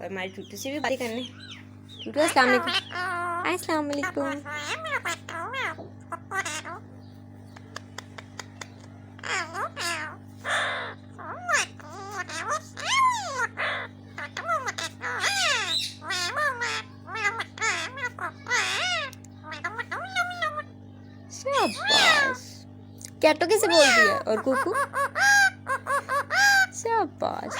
और हमारे टूटू से भी बातें करने। टूटू अस्सलाम वालेकुम। अस्सलाम वालेकुम। शाबाश। कैटो कैसे बोल रही है? और कुकू? शाबाश।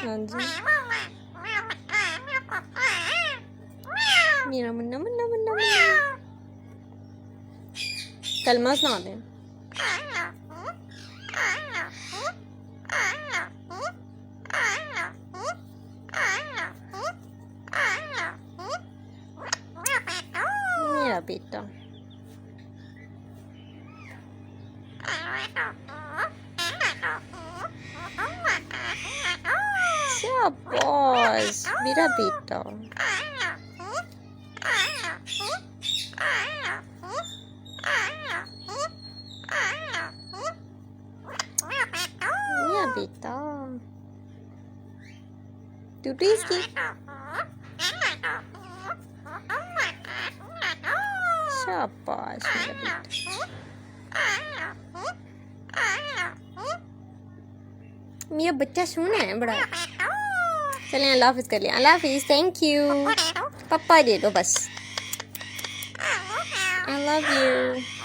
हाँ जी। मेरा मुन्ना मुन्ना मुन्ना मुन्ना। कलमा सुना दें। मेरा बेटा। शाबाश मेरा बेटा। मेरा बेटा। टूटू इसकी। शाबाश मेरा बेटा। मेरा बच्चा सोना है बड़ा। चलें अल्लाह हाफिज़ कर लिया। अल्लाह हाफिज़। Thank you. पापा दे दो बस। I love you.